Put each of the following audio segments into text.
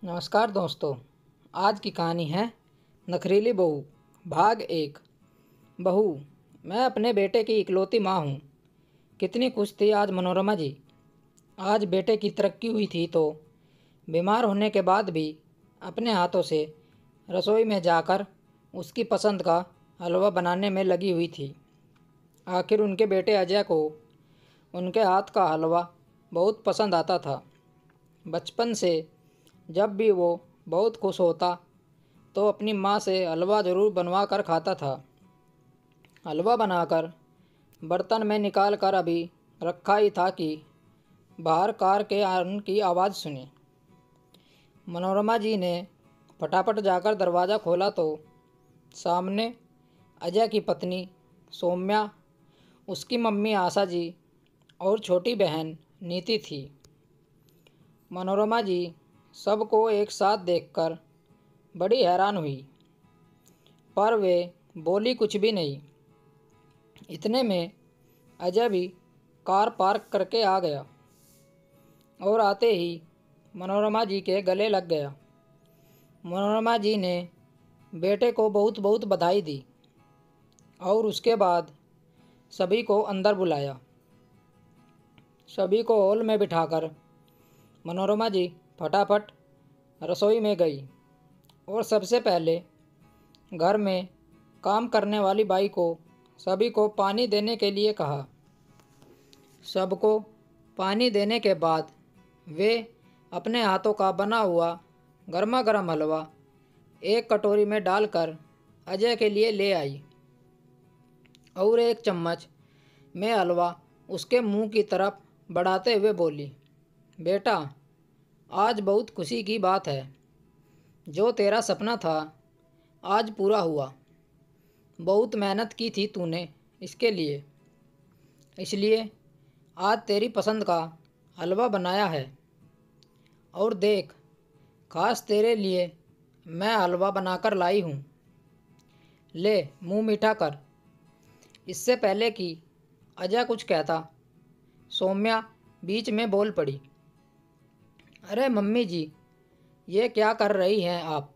नमस्कार दोस्तों। आज की कहानी है नखरीली बहू भाग 1। बहू, मैं अपने बेटे की इकलौती माँ हूँ। कितनी खुश थी आज मनोरमा जी। आज बेटे की तरक्की हुई थी तो बीमार होने के बाद भी अपने हाथों से रसोई में जाकर उसकी पसंद का हलवा बनाने में लगी हुई थी। आखिर उनके बेटे अजय को उनके हाथ का हलवा बहुत पसंद आता था। बचपन से जब भी वो बहुत खुश होता तो अपनी माँ से हलवा ज़रूर बनवा कर खाता था। हलवा बनाकर बर्तन में निकाल कर अभी रखा ही था कि बाहर कार के आने की आवाज़ सुनी। मनोरमा जी ने फटाफट जाकर दरवाज़ा खोला तो सामने अजय की पत्नी सौम्या, उसकी मम्मी आशा जी और छोटी बहन नीति थी। मनोरमा जी सबको एक साथ देखकर बड़ी हैरान हुई, पर वे बोली कुछ भी नहीं। इतने में अजय भी कार पार्क करके आ गया और आते ही मनोरमा जी के गले लग गया। मनोरमा जी ने बेटे को बहुत बहुत बधाई दी और उसके बाद सभी को अंदर बुलाया। सभी को हॉल में बिठाकर मनोरमा जी फटाफट रसोई में गई और सबसे पहले घर में काम करने वाली बाई को सभी को पानी देने के लिए कहा। सबको पानी देने के बाद वे अपने हाथों का बना हुआ गर्मा गर्म हलवा एक कटोरी में डालकर अजय के लिए ले आई और एक चम्मच में हलवा उसके मुंह की तरफ बढ़ाते हुए बोली, बेटा, आज बहुत खुशी की बात है। जो तेरा सपना था आज पूरा हुआ। बहुत मेहनत की थी तूने इसके लिए, इसलिए आज तेरी पसंद का हलवा बनाया है। और देख, खास तेरे लिए मैं हलवा बनाकर लाई हूँ। ले, मुंह मीठा कर। इससे पहले कि अजय कुछ कहता, सौम्या बीच में बोल पड़ी, अरे मम्मी जी, ये क्या कर रही हैं आप?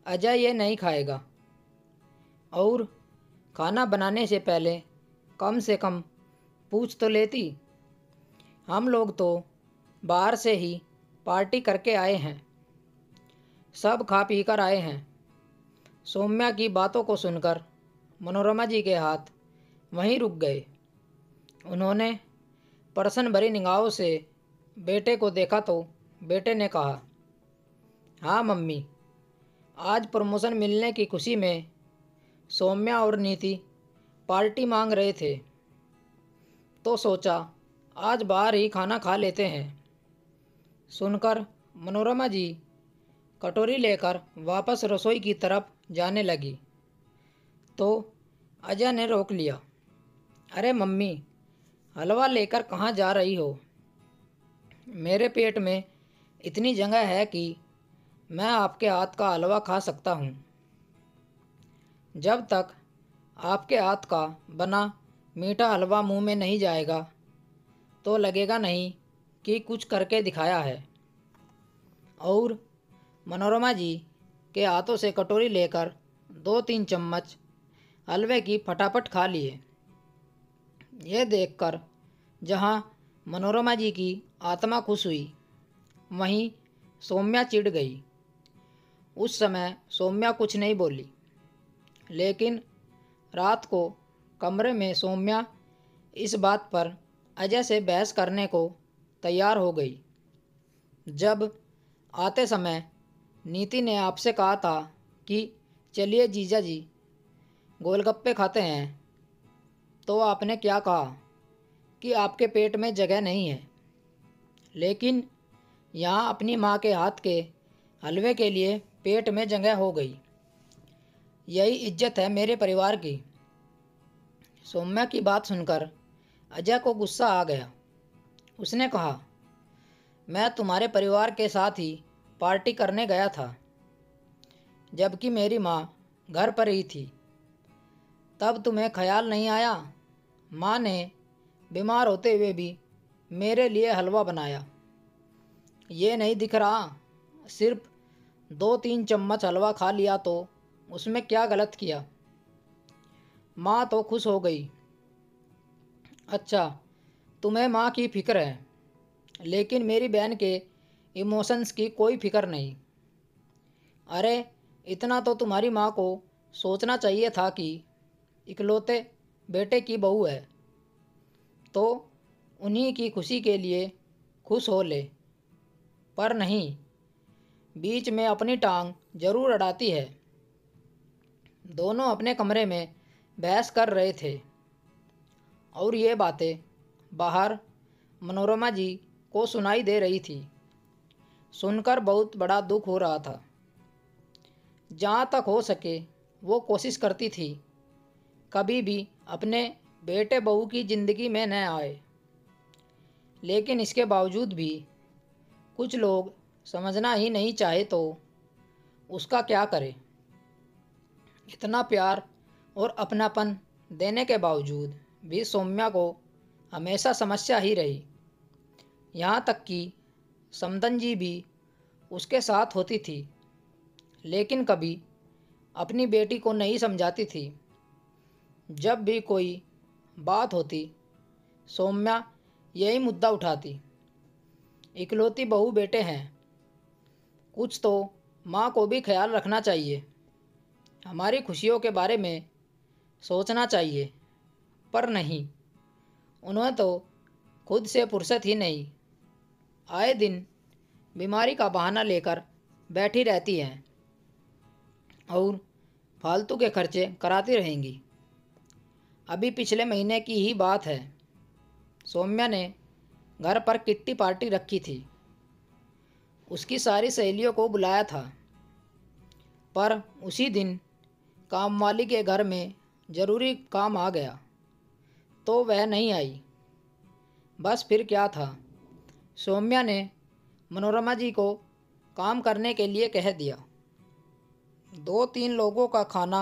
अजय ये नहीं खाएगा। और खाना बनाने से पहले कम से कम पूछ तो लेती। हम लोग तो बाहर से ही पार्टी करके आए हैं, सब खा पी कर आए हैं। सौम्या की बातों को सुनकर मनोरमा जी के हाथ वहीं रुक गए। उन्होंने प्रश्न भरी निगाहों से बेटे को देखा तो बेटे ने कहा, हाँ मम्मी, आज प्रमोशन मिलने की खुशी में सौम्या और नीति पार्टी मांग रहे थे तो सोचा आज बाहर ही खाना खा लेते हैं। सुनकर मनोरमा जी कटोरी लेकर वापस रसोई की तरफ जाने लगी तो अजय ने रोक लिया, अरे मम्मी, हलवा लेकर कहाँ जा रही हो? मेरे पेट में इतनी जगह है कि मैं आपके हाथ का हलवा खा सकता हूँ। जब तक आपके हाथ का बना मीठा हलवा मुंह में नहीं जाएगा तो लगेगा नहीं कि कुछ करके दिखाया है। और मनोरमा जी के हाथों से कटोरी लेकर 2-3 चम्मच हलवे की फटाफट खा लिए। यह देखकर जहाँ मनोरमा जी की आत्मा खुश हुई, वहीं सौम्या चिढ़ गई। उस समय सौम्या कुछ नहीं बोली, लेकिन रात को कमरे में सौम्या इस बात पर अजय से बहस करने को तैयार हो गई। जब आते समय नीति ने आपसे कहा था कि चलिए जीजा जी गोलगप्पे खाते हैं, तो आपने क्या कहा कि आपके पेट में जगह नहीं है। लेकिन यहाँ अपनी माँ के हाथ के हलवे के लिए पेट में जगह हो गई। यही इज्जत है मेरे परिवार की। सौम्या की बात सुनकर अजय को गुस्सा आ गया। उसने कहा, मैं तुम्हारे परिवार के साथ ही पार्टी करने गया था, जबकि मेरी माँ घर पर ही थी। तब तुम्हें ख्याल नहीं आया? माँ ने बीमार होते हुए भी मेरे लिए हलवा बनाया। ये नहीं दिख रहा सिर्फ 2-3 चम्मच हलवा खा लिया तो उसमें क्या गलत किया। माँ तो खुश हो गई। अच्छा, तुम्हें माँ की फ़िक्र है, लेकिन मेरी बहन के इमोशंस की कोई फ़िक्र नहीं। अरे, इतना तो तुम्हारी माँ को सोचना चाहिए था कि इकलौते बेटे की बहू है तो उन्हीं की खुशी के लिए खुश हो ले। पर नहीं, बीच में अपनी टांग जरूर अड़ाती है। दोनों अपने कमरे में बहस कर रहे थे और ये बातें बाहर मनोरमा जी को सुनाई दे रही थी। सुनकर बहुत बड़ा दुख हो रहा था। जहाँ तक हो सके वो कोशिश करती थी कभी भी अपने बेटे बहू की ज़िंदगी में न आए, लेकिन इसके बावजूद भी कुछ लोग समझना ही नहीं चाहे तो उसका क्या करे। इतना प्यार और अपनापन देने के बावजूद भी सौम्या को हमेशा समस्या ही रही। यहाँ तक कि समदन जी भी उसके साथ होती थी, लेकिन कभी अपनी बेटी को नहीं समझाती थी। जब भी कोई बात होती, सौम्या यही मुद्दा उठाती, इकलौती बहू बेटे हैं, कुछ तो माँ को भी ख्याल रखना चाहिए, हमारी खुशियों के बारे में सोचना चाहिए। पर नहीं, उन्हें तो खुद से फुर्सत ही नहीं। आए दिन बीमारी का बहाना लेकर बैठी रहती हैं और फालतू के खर्चे कराती रहेंगी। अभी पिछले महीने की ही बात है, सौम्या ने घर पर किट्टी पार्टी रखी थी। उसकी सारी सहेलियों को बुलाया था, पर उसी दिन कामवाली के घर में ज़रूरी काम आ गया तो वह नहीं आई। बस फिर क्या था, सौम्या ने मनोरमा जी को काम करने के लिए कह दिया। 2-3 लोगों का खाना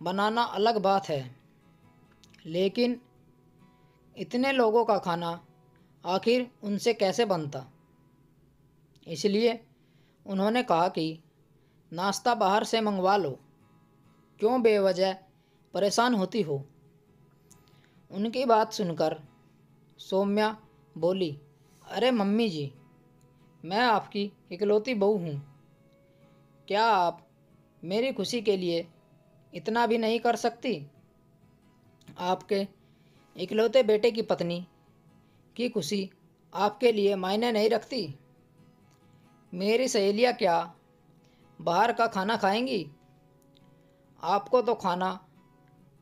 बनाना अलग बात है, लेकिन इतने लोगों का खाना आखिर उनसे कैसे बनता। इसलिए उन्होंने कहा कि नाश्ता बाहर से मंगवा लो, क्यों बेवजह परेशान होती हो। उनकी बात सुनकर सौम्या बोली, अरे मम्मी जी, मैं आपकी इकलौती बहू हूँ, क्या आप मेरी खुशी के लिए इतना भी नहीं कर सकती। आपके इकलौते बेटे की पत्नी की खुशी आपके लिए मायने नहीं रखती। मेरी सहेलियाँ क्या बाहर का खाना खाएंगी। आपको तो खाना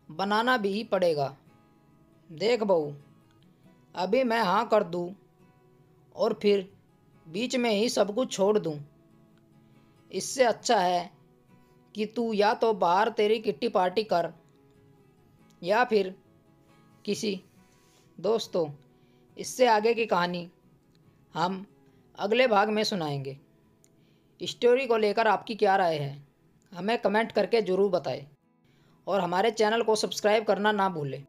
बनाना भी ही पड़ेगा। देख बहू, अभी मैं हाँ कर दूँ और फिर बीच में ही सब कुछ छोड़ दूँ, इससे अच्छा है कि तू या तो बाहर तेरी किट्टी पार्टी कर या फिर किसी दोस्तों। इससे आगे की कहानी हम अगले भाग में सुनाएंगे। स्टोरी को लेकर आपकी क्या राय है, हमें कमेंट करके ज़रूर बताएं और हमारे चैनल को सब्सक्राइब करना ना भूलें।